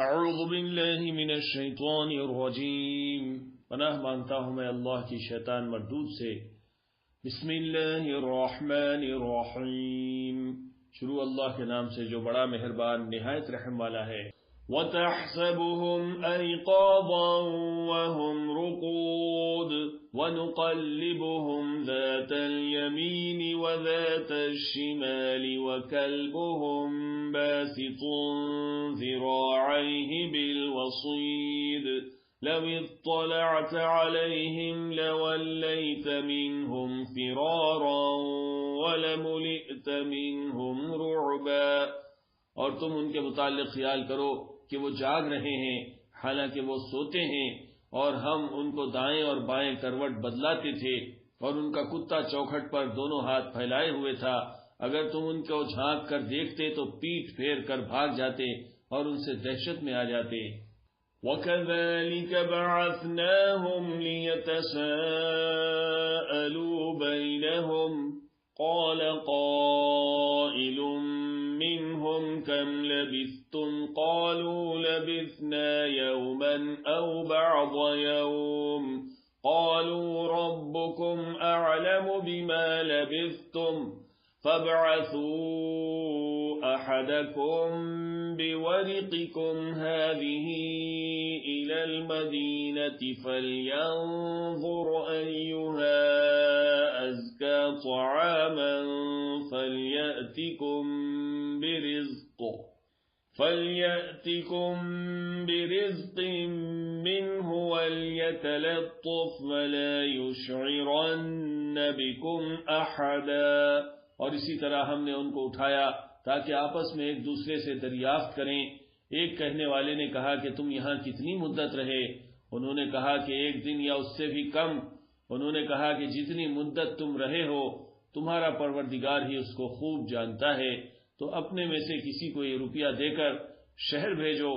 اعوذ باللہ من الشیطان الرجیم، پناہ مانگتا ہوں میں اللہ کی شیطان مردود سے۔ بسم اللہ الرحمن الرحیم، شروع اللہ کے نام سے جو بڑا مہربان نہایت رحم والا ہے۔ وَتَحْسَبُهُمْ أَيْقَاظًا وَهُمْ رُقُودٌ وَنُقَلِّبُهُمْ ذَاتَ الْيَمِينِ وَذَاتَ الشِّمَالِ وَكَلْبُهُمْ بَاسِطٌ ذِرَاعَيْهِ بِالْوَصِيدِ لَوِ اطَّلَعْتَ عَلَيْهِمْ لَوَلَّيْتَ مِنْهُمْ فِرَارًا وَلَمُلِئْتَ مِنْهُمْ رُعْبًا۔ اور تم ان کے متعلق خیال کرو کہ وہ جاگ رہے ہیں حالانکہ وہ سوتے ہیں، اور ہم ان کو دائیں اور بائیں کروٹ بدلاتے تھے، اور ان کا کتا چوکھٹ پر دونوں ہاتھ پھیلائے ہوئے تھا۔ اگر تم ان کو جھانک کر دیکھتے تو پیٹ پھیر کر بھاگ جاتے اور ان سے دہشت میں آ جاتے۔ وَكَذَلِكَ بَعَثْنَاهُمْ لِيَتَسَاءَلُوا بَيْنَهُمْ قَالَ قَائِلٌ مِّنْهُمْ كَمْ لَبِثْتُمْ قَالُوا لَبِثْنَا يَوْمًا أَوْ بَعْضَ يَوْمٍ قَالُوا رَبُّكُمْ أَعْلَمُ بِمَا لَبِثْتُمْ فَابْعَثُوا أَحَدَكُمْ بِوَرِقِكُمْ هَٰذِهِ إِلَى الْمَدِينَةِ فَلْيَنظُرْ أَيُّهَا أَزْكَىٰ طَعَامًا فَلْيَأْتِكُمْ بِرِزْقٍ مِّنْهُ وَلْيَتَلَطَّفْ وَلَا يُشْعِرَنَّ بِكُمْ أَحَدًا۔ اور اسی طرح ہم نے ان کو اٹھایا تاکہ آپس میں ایک دوسرے سے دریافت کریں۔ ایک کہنے والے نے کہا کہ تم یہاں کتنی مدت رہے؟ انہوں نے کہا کہ ایک دن یا اس سے بھی کم۔ انہوں نے کہا کہ جتنی مدت تم رہے ہو تمہارا پروردگار ہی اس کو خوب جانتا ہے، تو اپنے میں سے کسی کو یہ روپیہ دے کر شہر بھیجو،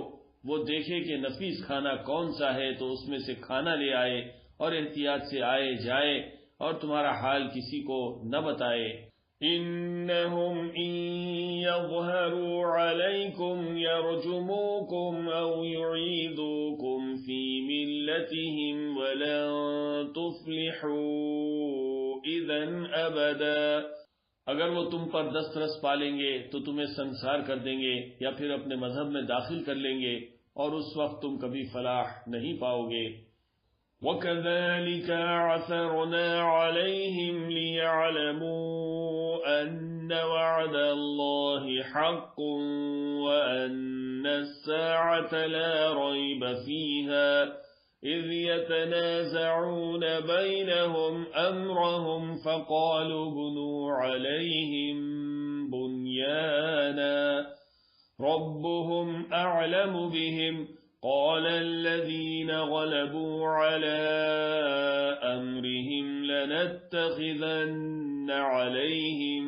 وہ دیکھے کہ نفیس کھانا کون سا ہے تو اس میں سے کھانا لے آئے، اور احتیاط سے آئے جائے اور تمہارا حال کسی کو نہ بتائے۔ انہم ان یظہروا علیکم یرجموکم او یعیدوکم فی ملتہم ولن تفلحوا اذن ابدا۔ اگر وہ تم پر دسترس پالیں گے تو تمہیں سنسار کر دیں گے یا پھر اپنے مذہب میں داخل کر لیں گے، اور اس وقت تم کبھی فلاح نہیں پاؤ گے۔ وَكَذَلِكَ عَثَرْنَا عَلَيْهِمْ لِيَعْلَمُوا أَنَّ وَعْدَ اللَّهِ حَقٌّ وَأَنَّ السَّاعَةَ لَا رَيْبَ فِيهَا إِذْ يَتَنَازَعُونَ بَيْنَهُمْ أَمْرَهُمْ فَقَالُوا ابْنُوا عَلَيْهِمْ بُنْيَانًا رَبُّهُمْ أَعْلَمُ بِهِمْ قَالَ الَّذِينَ غَلَبُوا عَلَىٰ أَمْرِهِمْ لَنَتَّخِذَنَّ عَلَيْهِمْ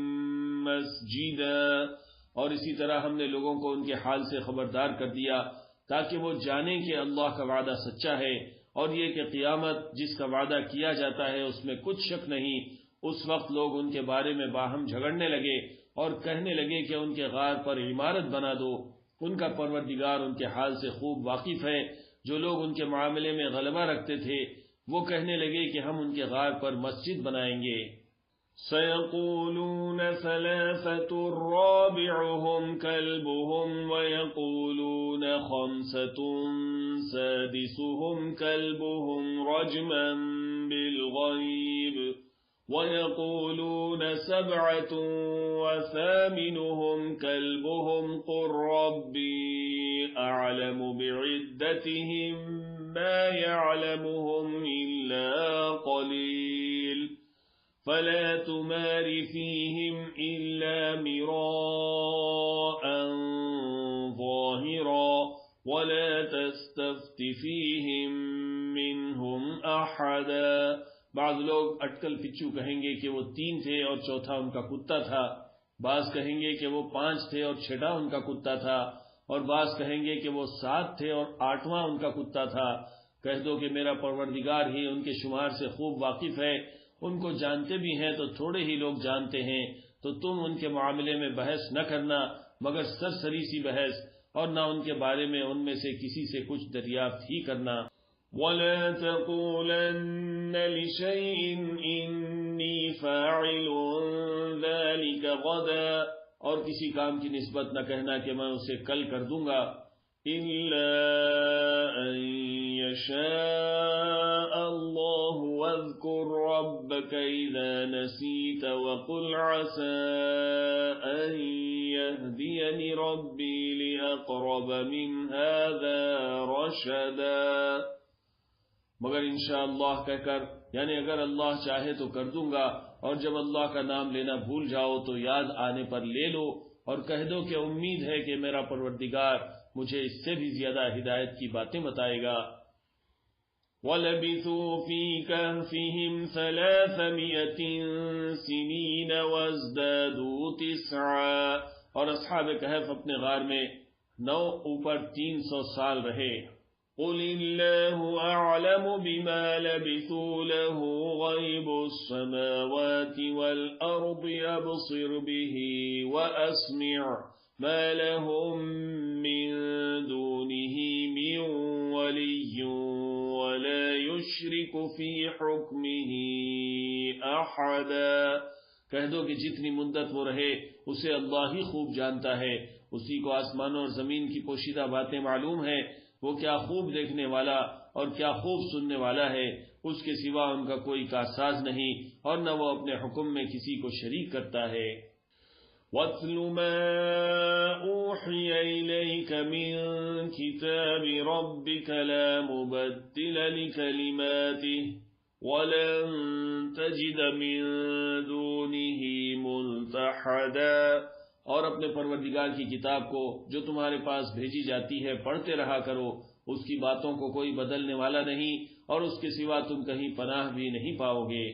مَسْجِدًا۔ اور اسی طرح ہم نے لوگوں کو ان کے حال سے خبردار کر دیا تاکہ وہ جانیں کہ اللہ کا وعدہ سچا ہے، اور یہ کہ قیامت جس کا وعدہ کیا جاتا ہے اس میں کچھ شک نہیں۔ اس وقت لوگ ان کے بارے میں باہم جھگڑنے لگے اور کہنے لگے کہ ان کے غار پر عمارت بنا دو۔ ان کا پروردگار ان کے حال سے خوب واقف ہے۔ جو لوگ ان کے معاملے میں غلبہ رکھتے تھے وہ کہنے لگے کہ ہم ان کے غار پر مسجد بنائیں گے۔ سَيَقُولُونَ ثَلَاثَةٌ رَّابِعُهُمْ كَلْبُهُمْ وَيَقُولُونَ خَمْسَةٌ سَادِسُهُمْ كَلْبُهُمْ رَجْمًا بِالْغَيْبِ وَيَقُولُونَ سَبْعَةٌ وَثَامِنُهُمْ كَلْبُهُمْ قُل رَّبِّي أَعْلَمُ بِعِدَّتِهِم مَّا يَعْلَمُهُمْ إِلَّا قَلِيلٌ فَلَا تُمَارِ فِيهِمْ إِلَّا مِرَاءً ظَاهِرًا وَلَا تَسْتَفْتِ فِيهِم مِّنْهُمْ أَحَدًا۔ بعض لوگ اٹکل پچو کہیں گے کہ وہ 3 تھے اور چوتھا ان کا کتا تھا، بعض کہیں گے کہ وہ 5 تھے اور چھٹا ان کا کتا تھا، اور بعض کہیں گے کہ وہ 7 تھے اور 8واں ان کا کتا تھا۔ کہہ دو کہ میرا پروردگار ہی ان کے شمار سے خوب واقف ہے، ان کو جانتے بھی ہیں تو تھوڑے ہی لوگ جانتے ہیں، تو تم ان کے معاملے میں بحث نہ کرنا مگر سرسری سی بحث، اور نہ ان کے بارے میں ان میں سے کسی سے کچھ دریافت ہی کرنا۔ وَلَا تَقُولَنَّ لِشَيْءٍ إِنِّي فَاعِلٌ ذَلِكَ غَدًا، اور کسی کام کی نسبت نہ کہنا کہ میں اسے کل کر دوں گا، إِلَّا أَن يَشَاءَ اللَّهُ وَاذْكُر رَّبَّكَ إِذَا نَسِيتَ وَقُلْ عَسَىٰ أَن يَهْدِيَنِ رَبِّي لِأَقْرَبَ مِنْ هَٰذَا رَشَدًا، مگر انشاءاللہ کہہ کر، یعنی اگر اللہ چاہے تو کر دوں گا، اور جب اللہ کا نام لینا بھول جاؤ تو یاد آنے پر لے لو، اور کہہ دو کہ امید ہے کہ میرا پروردگار مجھے اس سے بھی زیادہ ہدایت کی باتیں بتائے گا۔ وَلَبِثُوا فِي كَهْفِهِمْ 300 سِنِينَ وَازْدَادُوا 9، اور اصحاب کہف اپنے غار میں 9 اوپر 300 سال رہے۔ قُلِ اللَّهُ أَعْلَمُ بِمَا لَبِثُوا لَهُ غَيْبُ السَّمَاوَاتِ وَالْأَرْضِ أَبْصِرْ بِهِ وَأَسْمِعْ مَا لَهُم مِّن دُونِهِ مِن وَلِيٍّ وَلَا يُشْرِكُ فِي حُكْمِهِ أَحَدًا، کہہ دو کہ جتنی مدت وہ رہے اسے اللہ ہی خوب جانتا ہے، اسی کو آسمانوں اور زمین کی پوشیدہ باتیں معلوم ہیں، وہ کیا خوب دیکھنے والا اور کیا خوب سننے والا ہے، اس کے سوا ان کا کوئی کارساز نہیں، اور نہ وہ اپنے حکم میں کسی کو شریک کرتا ہے۔ وَاتْلُ مَا أُوحِيَ إِلَيْكَ مِن كِتَابِ رَبِّكَ لَا مُبَدِّلَ لِكَلِمَاتِهِ وَلَن تَجِدَ مِن دُونِهِ مُلْتَحَدًا، اور اپنے پروردگار کی کتاب کو جو تمہارے پاس بھیجی جاتی ہے پڑھتے رہا کرو، اس کی باتوں کو کوئی بدلنے والا نہیں، اور اس کے سوا تم کہیں پناہ بھی نہیں پاؤ گے۔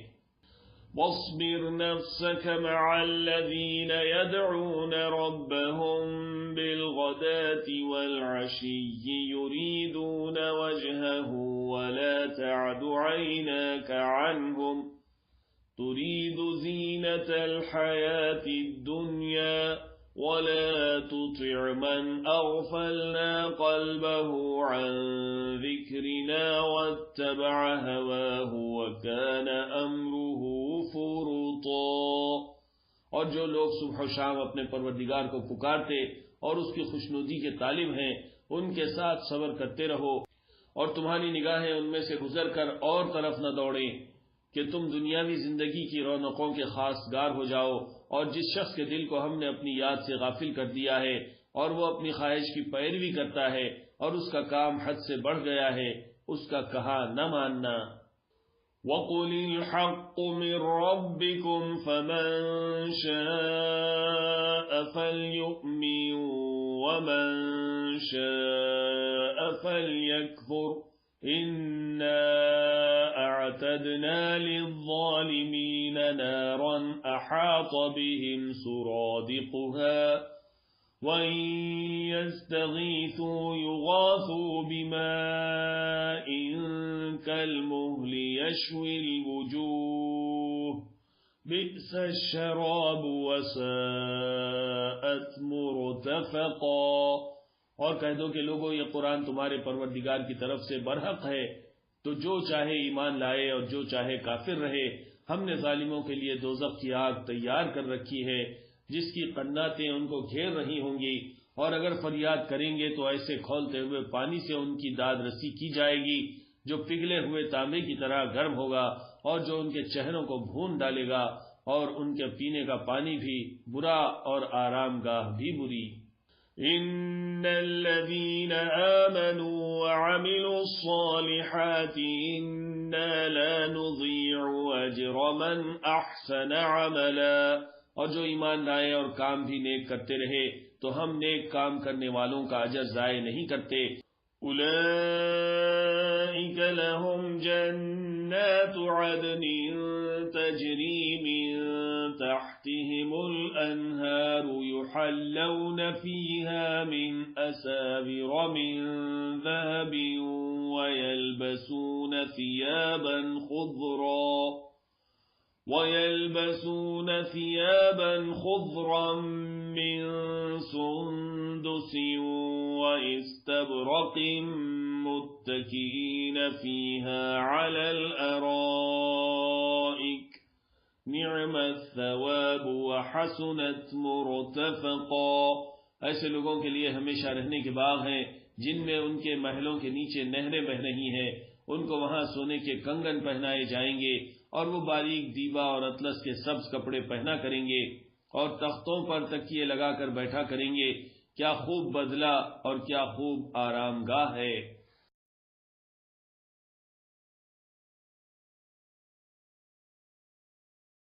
وَاصْبِرْ نَفْسَكَ مَعَ الَّذِينَ يَدْعُونَ رَبَّهُم بِالْغَدَاةِ وَالْعَشِيِّ يُرِيدُونَ وَجْهَهُ وَلَا تَعْدُ عَيْنَاكَ عَنْهُمْ تُرِيدُ زِينَةَ الْحَيَاةِ الدُّنْيَا وَلَا تُطِعْ مَنْ أَغْفَلْنَا قَلْبَهُ عَنْ ذِكْرِنَا وَاتَّبَعَ هَوَاهُ وَكَانَ أَمْرُهُ فُرُطًا، اور جو لوگ صبح و شام اپنے پروردگار کو پکارتے اور اس کی خوشنودی کے طالب ہیں، ان کے ساتھ صبر کرتے رہو، اور تمہاری نگاہیں ان میں سے گزر کر اور طرف نہ دوڑیں کہ تم دنیاوی زندگی کی رونقوں کے خاص گار ہو جاؤ، اور جس شخص کے دل کو ہم نے اپنی یاد سے غافل کر دیا ہے اور وہ اپنی خواہش کی پیروی کرتا ہے اور اس کا کام حد سے بڑھ گیا ہے، اس کا کہا نہ ماننا۔ وَقُلِ الْحَقُّ مِن رَّبِّكُمْ فَمَن شَاءَ فَلْيُؤْمِن وَمَن شَاءَ فَلْيَكْفُرْ إِنَّا أَعْتَدْنَا لِلظَّالِمِينَ نَارًا أَحَاطَ بِهِمْ سُرَادِقُهَا وَإِن يَسْتَغِيثُوا يُغَاثُوا بِمَاءٍ كَالْمُهْلِ يَشْوِي الْوُجُوهَ بِئْسَ الشَّرَابُ وَسَاءَتْ مُرْتَفَقًا، اور کہہ دو کہ لوگوں یہ قرآن تمہارے پروردگار کی طرف سے برحق ہے، تو جو چاہے ایمان لائے اور جو چاہے کافر رہے، ہم نے ظالموں کے لیے دوزخ کی آگ تیار کر رکھی ہے جس کی قناتیں ان کو گھیر رہی ہوں گی، اور اگر فریاد کریں گے تو ایسے کھولتے ہوئے پانی سے ان کی داد رسی کی جائے گی جو پگھلے ہوئے تانبے کی طرح گرم ہوگا، اور جو ان کے چہروں کو بھون ڈالے گا، اور ان کے پینے کا پانی بھی برا اور آرام گاہ بھی بری۔ ان الذين آمنوا وعملوا الصالحات انا لا نضيع اجر من احسن عملا، اور جو ایمان لائے اور کام بھی نیک کرتے رہے تو ہم نیک کام کرنے والوں کا اجر ضائع نہیں کرتے۔ اولئک لهم جنات عدن تجری من تحتهم الانہار يحلون فيها من اساور من ذهب ويلبسون ثيابا خضرا وَيَلْبَسُونَ ثِيَابًا خُضْرًا مِّن سُندُسٍ وَإِسْتَبْرَقٍ مُتَّكِئِينَ فِيهَا عَلَى الْأَرَائِكِ نِعْمَ الثَّوَابُ وَحَسُنَتْ مُرْتَفَقًا۔ ایسے لوگوں کے لیے ہمیشہ رہنے کے باغ ہیں جن میں ان کے محلوں کے نیچے نہریں بہ رہی ہیں، ان کو وہاں سونے کے کنگن پہنائے جائیں گے اور وہ باریک دیبا اور اطلس کے سبز کپڑے پہنا کریں گے اور تختوں پر تکیے لگا کر بیٹھا کریں گے۔ کیا خوب بدلہ اور کیا خوب آرام گاہ ہے۔